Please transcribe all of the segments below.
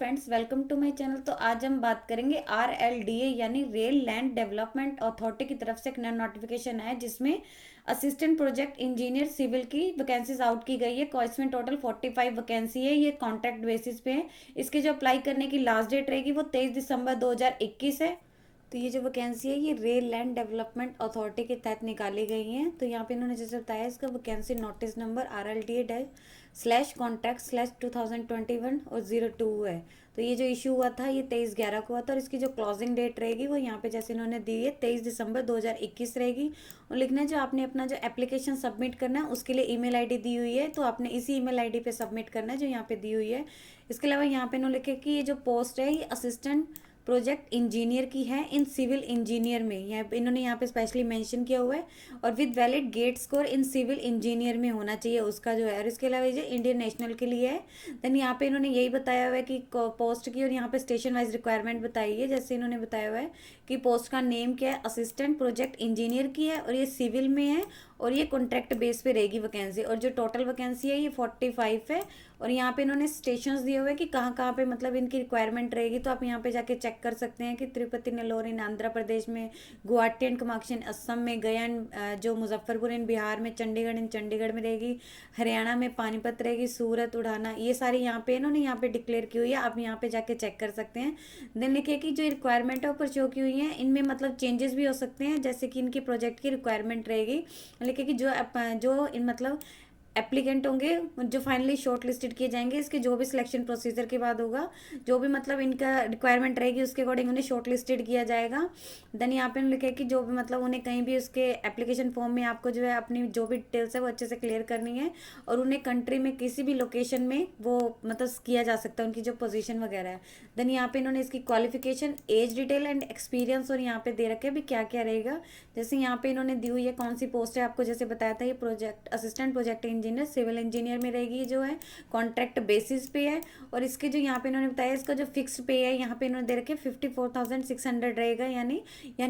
Friends, welcome to my channel. तो आज हम बात करेंगे RLDA यानी रेल लैंड डेवलपमेंट अथॉरिटी की तरफ से एक नया नोटिफिकेशन है जिसमें असिस्टेंट प्रोजेक्ट इंजीनियर सिविल की वैकेंसीज आउट की गई है। इसमें टोटल 45 वैकेंसी है। ये कॉन्ट्रैक्ट बेसिस पे है। इसके जो अप्लाई करने की लास्ट डेट रहेगी वो 23 दिसंबर 2021 है। तो ये जो वैकेंसी है ये रेल लैंड डेवलपमेंट अथॉरिटी के तहत निकाली गई है। तो यहाँ पे इन्होंने जैसे बताया इसका वैकेंसी नोटिस नंबर RLDA/कॉन्ट्रैक्ट/2021 और 02 है। तो ये जो इशू हुआ था ये 23/11 को हुआ था और इसकी जो क्लोजिंग डेट रहेगी वो यहाँ पे जैसे इन्होंने दी है 23 दिसंबर 2021 रहेगी। और लिखना है जो आपने अपना जो एप्लीकेशन सबमिट करना है उसके लिए ईमेल आईडी दी हुई है, तो आपने इसी ईमेल आईडी पे सबमिट करना है जो यहाँ पे दी हुई है। इसके अलावा यहाँ पे इन्होंने लिखे कि ये जो पोस्ट है ये असिस्टेंट प्रोजेक्ट इंजीनियर की है इन सिविल इंजीनियर में। इन्होंने यहाँ पे स्पेशली मेंशन किया हुआ है और with valid GATE score in civil engineer में होना चाहिए उसका जो है। और इसके अलावा ये इंडियन नेशनल के लिए है। देन यहाँ पे इन्होंने यही बताया हुआ है कि पोस्ट की और यहाँ पे स्टेशन वाइज रिक्वायरमेंट बताई है। जैसे इन्होंने बताया हुआ है कि पोस्ट का नेम क्या है, असिस्टेंट प्रोजेक्ट इंजीनियर की है और ये सिविल में है और ये कॉन्ट्रैक्ट बेस पे रहेगी वैकेंसी। और जो टोटल वैकेंसी है ये 45 है। और यहाँ पे इन्होंने स्टेशंस दिए हुए हैं कि कहाँ कहाँ पे मतलब इनकी रिक्वायरमेंट रहेगी। तो आप यहाँ पे जाके चेक कर सकते हैं कि तिरुपति नेल्लोर इन आंध्र प्रदेश में, गुवाहाटी एंड कामाख्या इन असम में, गया जो मुजफ्फरपुर इन बिहार में, चंडीगढ़ इन चंडीगढ़ में रहेगी, हरियाणा में पानीपत रहेगी, सूरत, उड़ाना, ये सारी यहाँ पे इन्होंने यहाँ पे डिक्लेयर की हुई है। आप यहाँ पे जाके चेक कर सकते हैं। देन लिखे कि जो रिक्वायरमेंट है ऊपर शो की हुई है इनमें मतलब चेंजेस भी हो सकते हैं जैसे कि इनकी प्रोजेक्ट की रिक्वायरमेंट रहेगी। लिखे कि जो इन मतलब एप्लीकेंट होंगे जो फाइनली शॉर्ट लिस्टेड किए जाएंगे, इसके जो भी सिलेक्शन प्रोसीजर के बाद होगा, जो भी मतलब इनका रिक्वायरमेंट रहेगी उसके अकॉर्डिंग उन्हें शॉर्ट लिस्टेड किया जाएगा। देन यहाँ पे लिखे कि जो भी मतलब उन्हें कहीं भी उसके एप्लीकेशन फॉर्म में आपको जो है अपनी जो भी डिटेल्स है वो अच्छे से क्लियर करनी है और उन्हें कंट्री में किसी भी लोकेशन में वो मतलब किया जा सकता है उनकी जो पोजीशन वगैरह है। देन यहाँ पे इन्होंने इसकी qualification, age detail and experience और यहाँ पे दे रखे भी क्या क्या रहेगा। जैसे यहाँ पे इन्होंने दी हुई है कौन सी पोस्ट है, आपको जैसे बताया था ये project assistant project engineer civil engineer में रहेगी जो है, कॉन्ट्रैक्ट बेसिस पे है। और इसके जो यहाँ पे इन्होंने बताया इसका जो फिक्स्ड पे है यहाँ पे इन्होंने दे रखे 54,600 रहेगा। यानी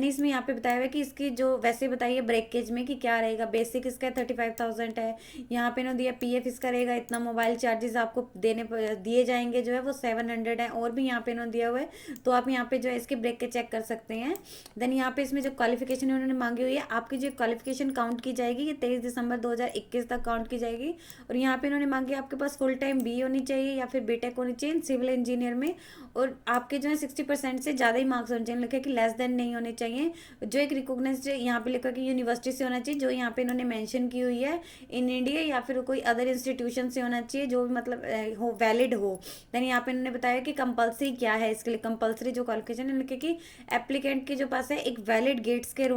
इसमें यहाँ पे बताया हुआ है कि इसकी जो वैसे बताइए ब्रेकेज में कि क्या रहेगा। बेसिक इसका 35,000 है। यहाँ पे इन्होंने दिया PF इसका रहेगा इतना, मोबाइल चार्जेस आपको दिए जाएंगे जो है वो 700 है। और भी यहाँ पे इन्होंने दिया हुआ है तो आप यहाँ पे जो है इसके ब्रेकेज चेक कर सकते हैं। देन यहाँ पे इसमें जो क्वालिफिकेशन उन्होंने मांगी हुई है, आपकी जो क्वालिफिकेशन काउंट की जाएगी ये 23 दिसंबर 2021 तक काउंट की जाएगी। और यहाँ पे इन्होंने मांगी आपके पास फुल टाइम BE होनी चाहिए या फिर BTech होनी चाहिए सिविल इंजीनियर में। और आपके जो है 60% से ज़्यादा ही मार्क्स होने चाहिए। लिखा कि लेस देन नहीं होने चाहिए। जो एक रिकॉग्नाइज्ड यहाँ पे लिखा कि यूनिवर्सिटी से होना चाहिए जो यहाँ पे इन्होंने मेंशन की हुई है इन इंडिया, या फिर कोई अदर इंस्टीट्यूशन से होना चाहिए जो भी मतलब हो वैलिड हो। देन यहाँ पे इन्होंने बताया कि कंपलसरी क्या है इसके लिए। कंपलसरी जो क्वालिफिकेशन है लिखे कि एप्लीकेंट के जो पास है एक वैलिड गेट स्कोर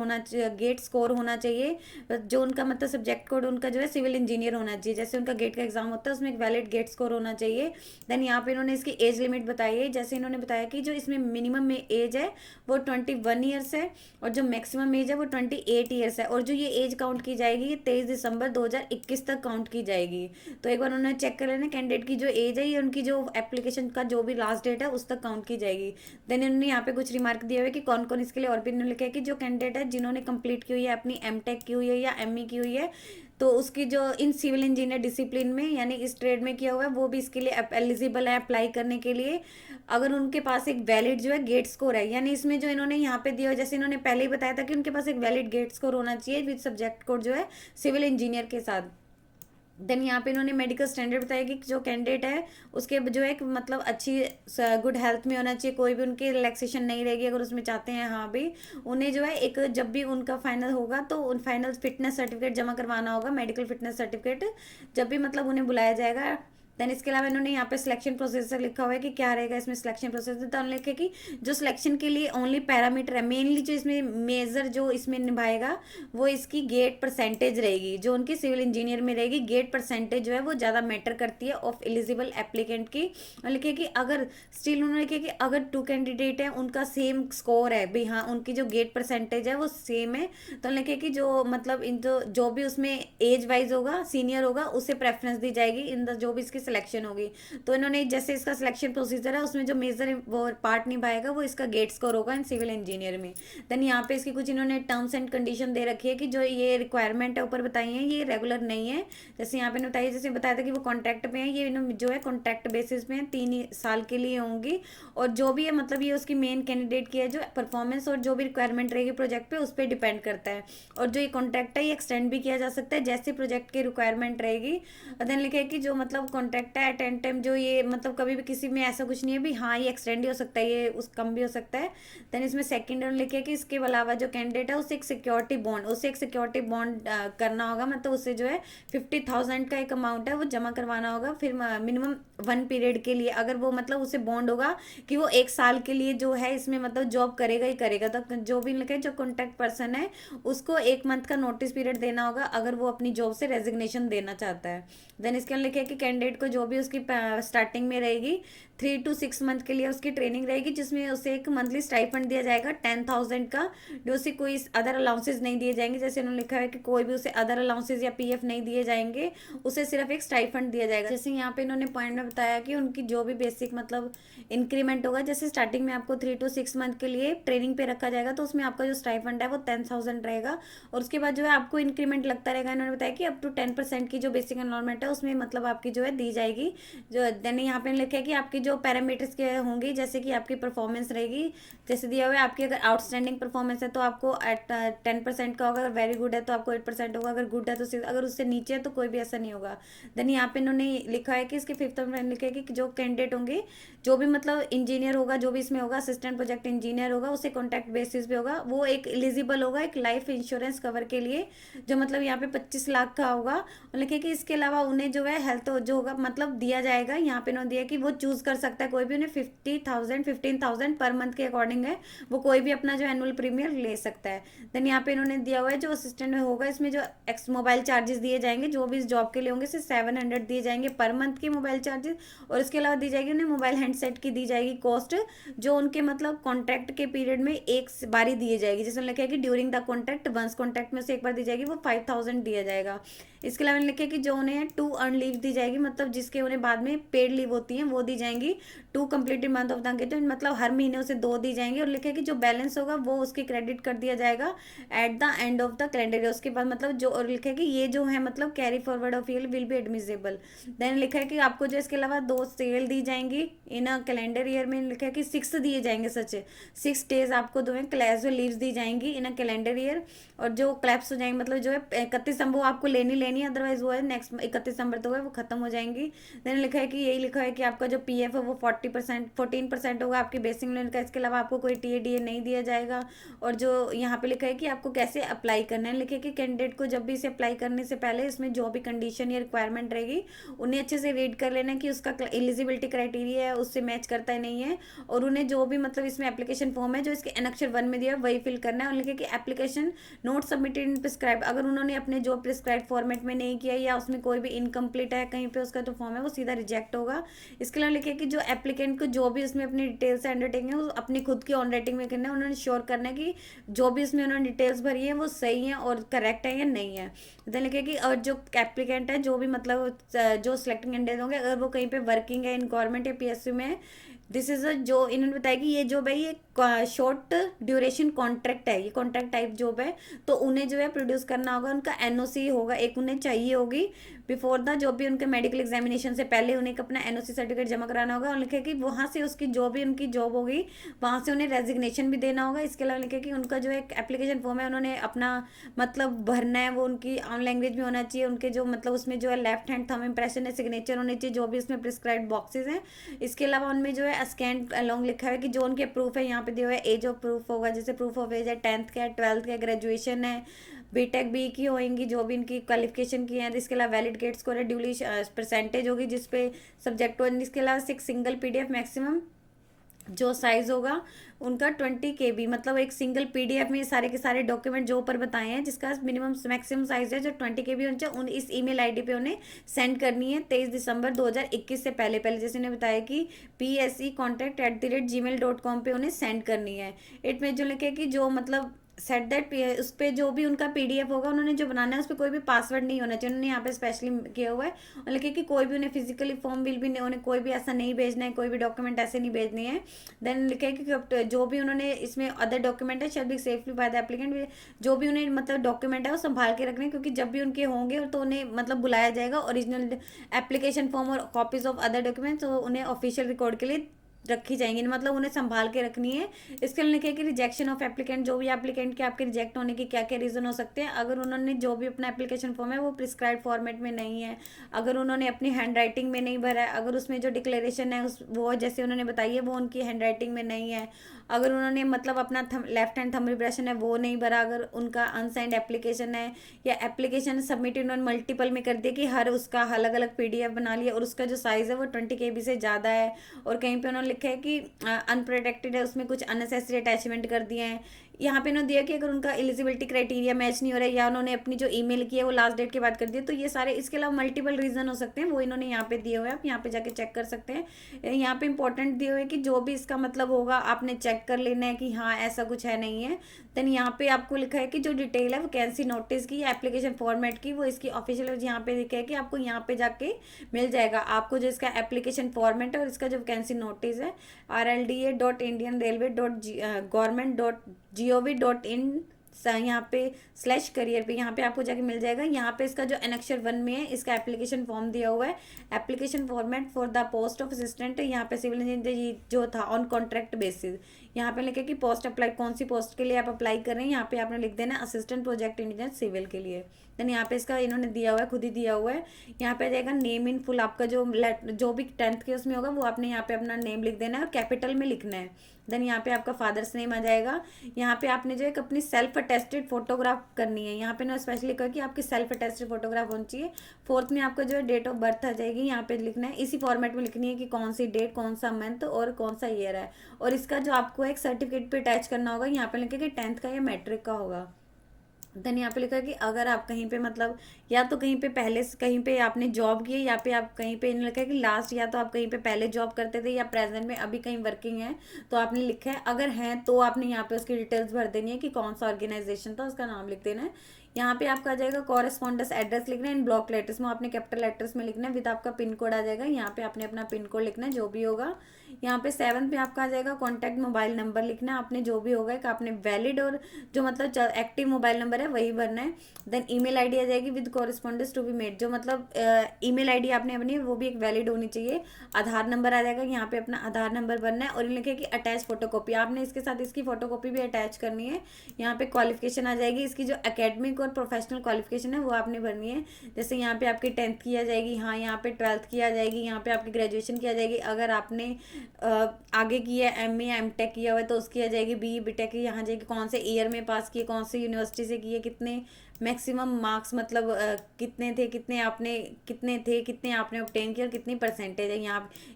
होना चाहिए। जो उनका मतलब सब्जेक्ट कोड उनका जो है सिविल इंजीनियर होना चाहिए। जैसे उनका गेट का एग्जाम होता है उसमें एक वैलिड गेट स्कोर होना चाहिए। देन यहाँ पे इन्होंने इसकी एज लिमिट बताई है। जैसे इन्होंने बताया कि जो इसमें मिनिमम में एज है वो 21 ईयर्स है और जो मैक्सिमम एज है वो 28 ईयर्स है। और जो ये एज काउंट की जाएगी ये 23 दिसंबर 2021 तक काउंट की जाएगी। तो एक बार उन्होंने चेक कर लेना कैंडिडेट की जो एज है ये उनकी जो एप्लीकेशन का जो भी लास्ट डेट है उस तक काउंट की जाएगी। देन इन्होंने यहाँ पे कुछ रिमार्क दिया हुआ है कि कौन कौन इसके लिए। और भी इन्होंने लिखा है कि जो कैंडिडेट है जिन्होंने कंप्लीट की हुई है अपनी MTech की हुई है या ME की हुई है तो उसकी जो इन सिविल इंजीनियर डिसिप्लिन में यानी इस ट्रेड में किया हुआ है वो भी इसके लिए एलिजिबल है अप्लाई करने के लिए, अगर उनके पास एक वैलिड जो है गेट स्कोर है। यानी इसमें जो इन्होंने यहाँ पे दिया, जैसे इन्होंने पहले ही बताया था कि उनके पास एक वैलिड गेट स्कोर होना चाहिए विद सब्जेक्ट कोड जो है सिविल इंजीनियर के साथ। देन यहाँ पे इन्होंने मेडिकल स्टैंडर्ड बताया कि जो कैंडिडेट है उसके जो है मतलब अच्छी गुड हेल्थ में होना चाहिए, कोई भी उनकी रिलैक्सेशन नहीं रहेगी अगर उसमें चाहते हैं। हाँ भी उन्हें जो है एक जब भी उनका फाइनल होगा तो उन फाइनल फिटनेस सर्टिफिकेट जमा करवाना होगा, मेडिकल फिटनेस सर्टिफिकेट, जब भी मतलब उन्हें बुलाया जाएगा। देन इसके अलावा इन्होंने यहाँ पे सिलेक्शन प्रोसेसर लिखा हुआ है कि क्या रहेगा इसमें सिलेक्शन प्रोसेसर। तो उन्होंने लिखा कि जो सिलेक्शन के लिए ओनली पैरामीटर है मेनली जो इसमें मेजर जो इसमें निभाएगा वो इसकी गेट परसेंटेज रहेगी जो उनकी सिविल इंजीनियर में रहेगी। गेट परसेंटेज जो है वो ज़्यादा मैटर करती है ऑफ एलिजिबल एप्लीकेंट की। और लिखे कि अगर स्टिल उन्होंने लिखा कि अगर 2 कैंडिडेट हैं उनका सेम स्कोर है भाई, हाँ उनकी जो गेट परसेंटेज है वो सेम है, तो लिखे कि जो मतलब इन जो भी उसमें एज वाइज होगा सीनियर होगा उसे प्रेफरेंस दी जाएगी इन द जो भी इसकी सिलेक्शन होगी। तो इन्होंने जैसे इसका सिलेक्शन प्रोसीजर है उसमें जो मेजर वो पार्ट निभाएगा वो इसका गेट स्कोर होगा इन सिविल इंजीनियर में। देन यहाँ पे इसकी कुछ इन्होंने टर्म्स एंड कंडीशन दे रखी है कि जो ये रिक्वायरमेंट है ऊपर बताई है ये रेगुलर नहीं है। जैसे यहाँ पे इन्होंने बताया, जैसे बताया था कि वो कॉन्ट्रैक्ट पे है, ये जो है कॉन्ट्रैक्ट बेसिस पे है, 3 साल के लिए होंगी। और जो भी है मतलब ये उसकी मेन कैंडिडेट की है जो परफॉर्मेंस और जो भी रिक्वायरमेंट रहेगी प्रोजेक्ट पे उस पर डिपेंड करता है। और जो ये कॉन्ट्रैक्ट है ये एक्सटेंड भी किया जा सकता है जैसे प्रोजेक्ट की रिक्वायरमेंट रहेगी। देन लिखा है कि जो मतलब कॉन्ट्रैक्ट है एट एन टाइम जो ये मतलब कभी भी किसी में ऐसा कुछ नहीं है भी हाँ ये एक्सटेंड ही हो सकता है, ये उस कम भी हो सकता है। देन इसमें सेकंड लिखे कि इसके अलावा जो कैंडिडेट है उसे एक सिक्योरिटी बॉन्ड करना होगा, मतलब उससे जो है 50,000 का एक अमाउंट है वो जमा करवाना होगा, फिर मिनिमम 1 पीरियड के लिए। अगर वो मतलब उसे बॉन्ड होगा कि वो 1 साल के लिए जो है इसमें मतलब जॉब करेगा ही करेगा, तो जो भी लिखे जो कॉन्टैक्ट पर्सन है उसको 1 मंथ का नोटिस पीरियड देना होगा अगर वो अपनी जॉब से रेजिग्नेशन देना चाहता है। देन इसके अंदर लिखे कि कैंडिडेट को जो भी उसकी स्टार्टिंग में रहेगी 3 to 6 मंथ के लिए उसकी ट्रेनिंग रहेगी, जिसमें उसे एक मंथली स्टाइफंड दिया जाएगा 10,000 का, जो उसे कोई अदर अलाउंसेस नहीं दिए जाएंगे। जैसे उन्होंने लिखा है कि कोई भी उसे अदर अलाउंसेस या पीएफ नहीं दिए जाएंगे, उसे सिर्फ एक स्टाइफंड दिया जाएगा। जैसे यहाँ पे इन्होंने पॉइंट में बताया कि उनकी जो भी बेसिक मतलब इंक्रीमेंट होगा, जैसे स्टार्टिंग में आपको 3 to 6 मंथ के लिए ट्रेनिंग पे रखा जाएगा तो उसमें आपका जो स्टाइफंड है वो 10,000 रहेगा, और उसके बाद जो है आपको इंक्रीमेंट लगता रहेगा। इन्होंने बताया कि अप टू 10% की जो बेसिक एनरोलमेंट है उसमें मतलब आपकी जो है दी जाएगी। जो देन यहाँ पे लिखा है कि आपकी जो पैरामीटर्स के होंगी, जैसे कि आपकी परफॉर्मेंस रहेगी, जैसे दिया हुआ है आपकी अगर आउटस्टैंडिंग परफॉर्मेंस है तो आपको 10% का होगा, अगर वेरी गुड है तो आपको 8% होगा, अगर गुड है तो अगर उससे नीचे है तो कोई भी ऐसा नहीं होगा। देन यहाँ पे इन्होंने लिखा है कि इसके 5th में लिखा है कि जो कैंडिडेट होंगे जो भी मतलब इंजीनियर होगा, जो भी इसमें होगा असिस्टेंट प्रोजेक्ट इंजीनियर होगा, उसे कॉन्ट्रैक्ट बेसिस पे होगा, वो एक एलिजिबल होगा एक लाइफ इंश्योरेंस कवर के लिए जो मतलब यहाँ पे 25 लाख का होगा। और लिखे कि इसके अलावा उन्हें जो है हेल्थ जो होगा मतलब दिया जाएगा, यहाँ पे उन्होंने दिया कि वो चूज कर सकता है कोई भी, उन्हें 15,000 पर मंथ के अकॉर्डिंग है वो कोई भी अपना जो एनुअल प्रीमियम ले सकता है। देन यहाँ पे इन्होंने दिया हुआ है जो असिस्टेंट होगा इसमें जो एक्स मोबाइल चार्जेस दिए जाएंगे जो भी इस जॉब के लिए होंगे, सिर्फ 700 दिए जाएंगे पर मंथ के मोबाइल चार्जेस। और इसके अलावा दी जाएगी उन्हें मोबाइल हैंडसेट की दी जाएगी कॉस्ट, जो उनके मतलब कॉन्ट्रैक्ट के पीरियड में एक बारी दिए जाएगी, जिसमें लिखा है कि during the contract once contract में से एक बार दी जाएगी, वो 5,000 दिया जाएगा। इसके अलावा लिखे कि जो उन्हें 2 अर्न लीव दी जाएगी, मतलब जिसके उन्हें बाद में पेड लीव होती हैं वो दी जाएंगी 2 completed month of the engagement, मतलब हर महीने उसे 2 दी जाएंगी। और लिखे कि जो बैलेंस होगा वो उसकी क्रेडिट कर दिया जाएगा at the end of the calendar year. उसके बाद मतलब जो, और लिखे कि ये जो है मतलब carry forward of year will be admissible. Then लिखा है कि आपको जो इसके अलावा 2 सेल दी जाएंगी इन अ कैलेंडर ईयर में, लिखा है कि 6 दिए जाएंगे, सच 6 डेज आपको दो कैजुअल लीव्स दी जाएंगी इन अ कैलेंडर ईयर। और जो क्लैप्स हो जाएंगे मतलब जो है 31 दिसंबर आपको लेनी है, अदरवाइज वो है नेक्स्ट 31 दिसंबर तो है वो खत्म हो जाएंगी। देन लिखा है कि यही लिखा है कि आपका जो पीएफ है वो 14% होगा आपकी बेसिक लोन का, इसके अलावा आपको कोई टीएडीए नहीं दिया जाएगा। और जो यहाँ पे लिखा है कि आपको कैसे अप्लाई करना है, लिखे कि कैंडिडेट को जब भी इसे अप्लाई करने से पहले इसमें जो भी कंडीशन या रिक्वायरमेंट रहेगी उन्हें अच्छे से रीड कर लेना कि उसका एलिजिबिलिटी क्राइटेरिया है उससे मैच करता है नहीं है। और उन्हें जो भी मतलब इसमें एप्लीकेशन फॉर्म है जो इसके अक्षर 1 में दिया है वही फिल करना है। और लिखे कि application note submitted in prescribe, अगर उन्होंने अपने जो प्रिस्क्राइब फॉर्मेट में नहीं किया या उसमें कोई भी इनकम्प्लीट है कहीं पे उसका जो फॉर्म है वो सीधा रिजेक्ट होगा। इसके अलावा लिखे कि जो एप्लीकेंट को जो भी उसमें अपनी डिटेल्स अंडरटेकिंग है वो अपनी खुद की ऑन राइटिंग में करना है, उन्होंने श्योर करना है कि जो भी उसमें उन्होंने डिटेल्स भरी है वो सही है और करेक्ट है या नहीं है। देन लिखे कि और जो एप्लीकेंट है जो भी मतलब जो सिलेक्टिंग कैंडिडेट होंगे अगर वो कहीं पे वर्किंग है इन गवर्नमेंट या पीएसयू में, दिस इज अ जो इन्होंने बताया कि ये जॉब है ये शॉर्ट ड्यूरेशन कॉन्ट्रैक्ट है, ये कॉन्ट्रैक्ट टाइप जॉब है, तो उन्हें जो है प्रोड्यूस करना होगा, उनका एनओसी होगा एक उन्हें चाहिए होगी बिफोर द जो भी उनके मेडिकल एग्जामिनेशन से पहले उन्हें अपना एनओसी सर्टिफिकेट जमा कराना होगा। और लिखे कि वहाँ से उसकी जो भी उनकी जॉब होगी वहाँ से उन्हें रेजिग्नेशन भी देना होगा। इसके अलावा लिखे कि उनका जो एक एप्लीकेशन फॉर्म है उन्होंने अपना मतलब भरना है वो उनकी ऑन लैंग्वेज में होना चाहिए, उनके जो मतलब उसमें जो है लेफ्ट हैंड थंब इंप्रेशन है, सिग्नेचर होनी चाहिए जो भी उसमें प्रिस्क्राइब बॉक्सेज हैं। इसके अलावा उनमें जो है स्कैन अलॉन्ग लिखा है कि जो उनके प्रूफ है यहाँ पे दिया हुआ है एज ऑफ प्रूफ होगा, जैसे प्रूफ ऑफ एज है 10th का है 12th का ग्रेजुएशन है बीटेक बी की होंगी जो भी इनकी क्वालिफिकेशन की है। इसके अलावा वैलिड गेट स्कोर है ड्यूली परसेंटेज होगी जिसपे सब्जेक्ट हो। इसके अलावा 6 सिंगल पीडीएफ मैक्सिमम जो साइज होगा उनका 20 KB, मतलब एक सिंगल पीडीएफ में सारे के सारे डॉक्यूमेंट जो ऊपर बताए हैं जिसका मिनिमम मैक्सिमम साइज है जो 20 KB होना चाहिए, उन इस ईमेल आईडी पे उन्हें सेंड करनी है 23 दिसंबर 2021 से पहले जैसे उन्हें बताया कि PSEcontact@gmail.com पे उन्हें सेंड करनी है। इट में जो लिखे कि जो मतलब सेट दैट उस पर जो भी उनका पीडीएफ होगा उन्होंने जो बनाना है उस पर कोई भी पासवर्ड नहीं होना चाहिए। उन्होंने यहाँ पे स्पेशली किया हुआ है और लिखे कि कोई भी उन्हें फिजिकली फॉर्म विल भी नहीं, उन्हें कोई भी ऐसा नहीं भेजना है, कोई भी डॉक्यूमेंट ऐसे नहीं भेजनी है। देन लिखे कि जो भी उन्होंने इसमें अदर डॉक्यूमेंट है shall be safely by the applicant, जो भी उन्हें मतलब डॉक्यूमेंट है वो संभाल के रखने, क्योंकि जब भी उनके होंगे तो उन्हें मतलब बुलाया जाएगा। ओरिजिनल एप्लीकेशन फॉर्म और कॉपीज ऑफ अदर डॉक्यूमेंट्स तो उन्हें ऑफिशियल रिकॉर्ड के लिए रखी जाएंगी, मतलब उन्हें संभाल के रखनी है। इसके लिए लिखे कि रिजेक्शन ऑफ एप्लीकेंट, जो भी एप्लीकेंट के आपके रिजेक्ट होने के क्या क्या रीज़न हो सकते हैं। अगर उन्होंने जो भी अपना एप्लीकेशन फॉर्म है वो प्रिस्क्राइब फॉर्मेट में नहीं है, अगर उन्होंने अपनी हैंड राइटिंग में नहीं भरा है, अगर उसमें जो डिक्लेरेशन है उस वो जैसे उन्होंने बताई है वो उनकी हैंड राइटिंग में नहीं है, अगर उन्होंने मतलब अपना लेफ्ट हैंड थंब इम्प्रेशन है वो नहीं भरा, अगर उनका अनसाइंड एप्लीकेशन है या एप्लीकेशन सबमिट उन्होंने मल्टीपल में कर दिया कि हर उसका अलग अलग पीडीएफ बना लिया और उसका जो साइज़ है वो 20 KB से ज़्यादा है, और कहीं पे उन्होंने लिखा है कि अनप्रोटेक्टेड है, उसमें कुछ अननेसेसरी अटैचमेंट कर दिए हैं। यहाँ पे उन्होंने दिया कि अगर उनका एलिजिबिलिटी क्राइटेरिया मैच नहीं हो रहा है या उन्होंने अपनी जो ईमेल की है वो लास्ट डेट के बाद कर दिया, तो ये सारे इसके अलावा मल्टीपल रीजन हो सकते हैं, वो इन्होंने यहाँ पे दिए हुए हैं, आप यहाँ पे जाके चेक कर सकते हैं। यहाँ पे इंपॉर्टेंट दिए हुए हैं कि जो भी इसका मतलब होगा आपने चेक कर लेना है कि हाँ ऐसा कुछ है नहीं है। देन यहाँ पे आपको लिखा है कि जो डिटेल है वैकेंसी नोटिस की या एप्लीकेशन फॉर्मेट की वो इसकी ऑफिशियल यहाँ पे लिखा है कि आपको यहाँ पे जाके मिल जाएगा। आपको जो इसका एप्लीकेशन फॉर्मेट है और इसका जो वैकेंसी नोटिस है rlda.indianrailway.government.gov.in यहाँ पे /career पे यहाँ पे आपको जाके मिल जाएगा। यहाँ पे इसका जो एनेक्चर 1 में है इसका एप्लीकेशन फॉर्म दिया हुआ है, application format for the post of assistant, यहाँ पे सिविल इंजीनियर जो था ऑन कॉन्ट्रैक्ट बेसिस, यहाँ पे लिखे कि पोस्ट अप्लाई कौन सी पोस्ट के लिए आप अप्लाई कर रहे हैं, यहाँ पे आपने लिख देना असिस्टेंट प्रोजेक्ट इंजीनियर सिविल के लिए। देन यहाँ पे इसका इन्होंने दिया हुआ है, खुद ही दिया हुआ है। यहाँ पे जाएगा नेम इन फुल, आपका जो भी 10th के उसमें होगा वो आपने यहाँ पे अपना नेम लिख देना है और कैपिटल में लिखना है। देन यहाँ पे आपका फादर्स नेम आ जाएगा। यहाँ पे आपने जो है अपनी सेल्फ अटेस्टेड फोटोग्राफ करनी है, यहाँ पे ना स्पेशली कहा कि आपकी सेल्फ अटेस्टेड फोटोग्राफ होनी चाहिए। 4th में आपका जो है डेट ऑफ बर्थ आ जाएगी, यहाँ पे लिखना है इसी फॉर्मेट में लिखनी है कि कौन सी डेट, कौन सा मंथ और कौन सा ईयर है। और इसका जो आपको एक सर्टिफिकेट पे अटैच करना होगा, यहाँ पे लिखे कि 10th का या मैट्रिक का होगा। देन यहाँ पे लिखा है कि अगर आप कहीं पे मतलब या तो कहीं पे पहले से कहीं पे आपने जॉब की है या पे आप कहीं पे इन्होंने लिखा है कि लास्ट, या तो आप कहीं पे पहले जॉब करते थे या प्रेजेंट में अभी कहीं वर्किंग है, तो आपने लिखा है अगर है तो आपने यहाँ पे उसकी डिटेल्स भर देनी है कि कौन सा ऑर्गेनाइजेशन था, उसका नाम लिख देना है। यहाँ पे आपका आ जाएगा कॉरेस्पॉन्डेंस एड्रेस लिखना है इन ब्लॉक लेटर्स में, आपने कैपिटल लेटर्स में लिखना है, विद आपका पिन कोड आ जाएगा, यहाँ पे आपने अपना पिन कोड लिखना है जो भी होगा। यहाँ पे 7 पे आपका आ जाएगा कॉन्टैक्ट मोबाइल नंबर लिखना है आपने, जो भी होगा एक आपने वैलिड और जो मतलब एक्टिव मोबाइल नंबर है वही भरना है। देन ईमेल आईडी आ जाएगी with correspondence to be made, जो मतलब ईमेल आईडी आपने अपनी वो भी एक वैलिड होनी चाहिए। आधार नंबर आ जाएगा, यहाँ पे अपना आधार नंबर भरना है और लिखे कि अटैच फोटोकॉपी, आपने इसके साथ इसकी फोटोकॉपी भी अटैच करनी है। यहाँ पे क्वालिफिकेशन आ जाएगी, इसकी जो एकेडमिक और प्रोफेशनल क्वालिफिकेशन है वो आपने भरनी है। जैसे यहाँ पे आपकी 10th की आ जाएगी, हाँ यहाँ पे 12th की आ जाएगी, यहाँ पे आपकी ग्रेजुएशन की आ जाएगी, अगर आपने आगे की है MA या M.Tech किया हुआ है तो उसकी आ जाएगी, BE BTech की यहाँ जाएगी, कौन से ईयर में पास किए, कौन सी यूनिवर्सिटी से किए, कितने मैक्सिमम मार्क्स मतलब कितने थे, कितने आपने ऑब्टेन किया और कितनी परसेंटेज है।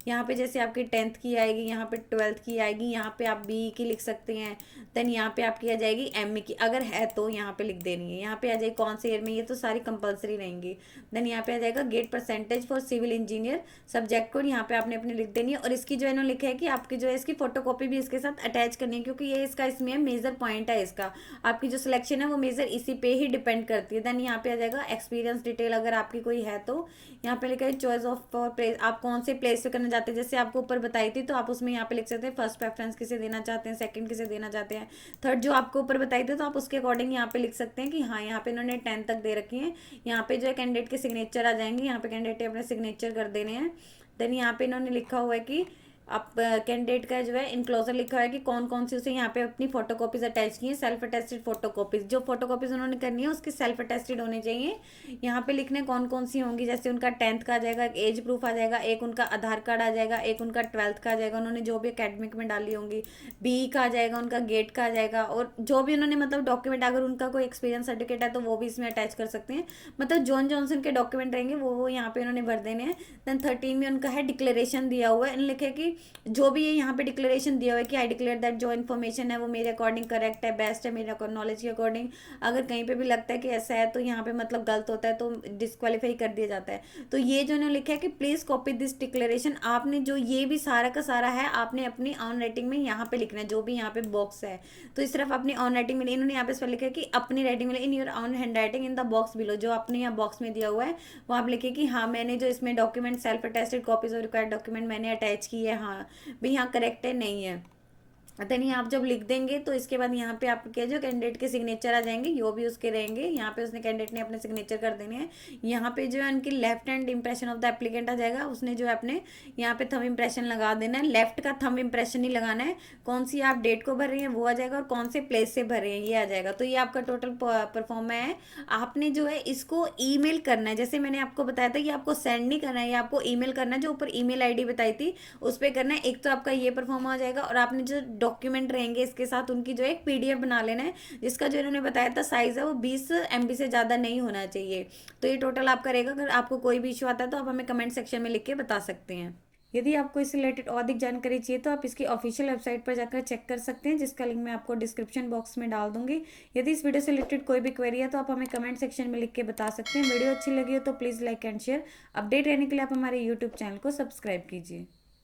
यहाँ पे जैसे आपकी 10th की आएगी, यहाँ पे 12th की आएगी, यहाँ पे आप BE की लिख सकते हैं। देन यहाँ पे आपकी आ जाएगी MA की, अगर है तो यहाँ पे लिख देनी है। यहाँ पे आ जाएगी कौन से ईयर में, ये तो सारी कंपलसरी रहेंगी। देन यहाँ पे आ जाएगा GATE percentage for civil engineer subject code, यहाँ पे आपने अपनी लिख देनी है। और इसकी जो इन्होंने लिखा है कि आपकी जो है इसकी फोटोकॉपी भी इसके साथ अटैच करनी है, क्योंकि ये इसका इसमें मेजर पॉइंट है, इसका आपकी जो सिलेक्शन है वो मेजर इसी पे ही डिपेंड करती है। देन यहाँ पे आ जाएगा एक्सपीरियंस डिटेल, अगर आपकी कोई है तो यहाँ पे लिखा है चॉइस ऑफ फॉर प्लेस, आप कौन से प्लेस पे करना चाहते हैं, जैसे आपको ऊपर बताई थी तो आप उसमें यहाँ पे लिख सकते हैं फर्स्ट प्रेफरेंस किसे देना चाहते हैं, सेकंड किसे देना चाहते हैं, थर्ड जो आपको ऊपर बताई थी तो आप उसके अकॉर्डिंग यहाँ पे लिख सकते हैं कि हाँ यहाँ पे इन्होंने 10 तक दे रखी है। यहाँ पे जो है कैंडिडेट के सिग्नेचर आ जाएंगे, यहाँ पे कैंडिडेट अपने सिग्नेचर कर देने हैं। देन यहाँ पे इन्होंने लिखा हुआ है कि आप कैंडिडेट का जो है इनक्लोजर लिखा है कि कौन कौन सी उसे यहाँ पे अपनी फोटोकॉपीज अटैच की है, सेल्फ अटेस्टेड फोटोकॉपीज, जो फोटोकॉपीज उन्होंने करनी है उसकी सेल्फ अटेस्टेड होनी चाहिए। यहाँ पे लिखने कौन कौन सी होंगी, जैसे उनका 10th का आ जाएगा, एक एज प्रूफ आ जाएगा, एक उनका आधार कार्ड आ जाएगा, एक उनका 12th का आ जाएगा उन्होंने जो भी अकेडमिक में डाली होंगी, BE का आ जाएगा, उनका गेट का आ जाएगा, और जो भी उन्होंने मतलब डॉक्यूमेंट अगर उनका कोई एक्सपीरियंस सर्टिफिकेट है तो वो भी इसमें अटैच कर सकते हैं, मतलब जॉन जॉनसन के डॉक्यूमेंट रहेंगे वो यहाँ पे उन्होंने भर देने हैं। देन 13 में उनका है डिक्लेरेशन दिया हुआ है, लिखे कि जो भी ये यहाँ पे डिक्लेरेशन दिया हुआ है कि आई डिक्लेयर दैट जो इन्फॉर्मेशन है वो मेरे अकॉर्डिंग करेक्ट है, बेस्ट है, मेरे नॉलेज के अकॉर्डिंग। अगर कहीं पे भी लगता है कि ऐसा है तो यहाँ पे मतलब गलत होता है तो डिस्क्वालीफाई कर दिया जाता है। तो ये जो इन्होंने लिखा है कि प्लीज कॉपी दिस डिक्लेरेशन, आपने जो ये भी सारा का सारा है आपने अपनी ऑन राइटिंग में यहाँ पे लिखना है, जो भी यहाँ पे बॉक्स है तो इस तरफ अपनी ऑन राइटिंग में, इन्होंने यहाँ पे इस पर लिखा है कि अपनी राइटिंग में in your on hand writing in the box below, जो अपने यहाँ बॉक्स में दिया हुआ है वो आप लिखिए कि हाँ मैंने जो इसमें document self attested copies of required document मैंने अटैच की है, हाँ भाई यहाँ करेक्ट है नहीं है। देन ये आप जब लिख देंगे तो इसके बाद यहाँ पे आपके जो कैंडिडेट के सिग्नेचर आ जाएंगे, यो भी उसके रहेंगे, यहाँ पे उसने कैंडिडेट ने अपने सिग्नेचर कर देने हैं। यहाँ पे जो है उनकी left hand impression of the applicant आ जाएगा, उसने जो है अपने यहाँ पे थंब इंप्रेशन लगा देना है, लेफ्ट का थंब इंप्रेशन ही लगाना है, कौन सी आप डेट को भर रही हैं वो आ जाएगा और कौन से प्लेस से भर रहे हैं ये आ जाएगा। तो ये आपका टोटल परफॉर्म है। आपने जो है इसको ईमेल करना है, जैसे मैंने आपको बताया था कि आपको सेंड नहीं करना है, ये आपको ईमेल करना है, जो ऊपर ईमेल आईडी बताई थी उस पर करना है। एक तो आपका ये परफॉर्म आ जाएगा और आपने जो डॉक्यूमेंट रहेंगे इसके साथ उनकी जो एक पीडीएफ बना लेना है, जिसका जो इन्होंने बताया था साइज है वो 20 MB से ज़्यादा नहीं होना चाहिए। तो ये टोटल आपका रहेगा। अगर आपको कोई भी इशू आता है तो आप हमें कमेंट सेक्शन में लिख के बता सकते हैं। यदि आपको इससे रिलेटेड और अधिक जानकारी चाहिए तो आप इसकी ऑफिशियल वेबसाइट पर जाकर चेक कर सकते हैं, जिसका लिंक मैं आपको डिस्क्रिप्शन बॉक्स में डाल दूंगी। यदि इस वीडियो से रिलेटेड कोई भी क्वेरी है तो आप हमें कमेंट सेक्शन में लिख के बता सकते हैं। वीडियो अच्छी लगी हो तो please like and share. Update रहने के लिए आप हमारे यूट्यूब चैनल को सब्सक्राइब कीजिए।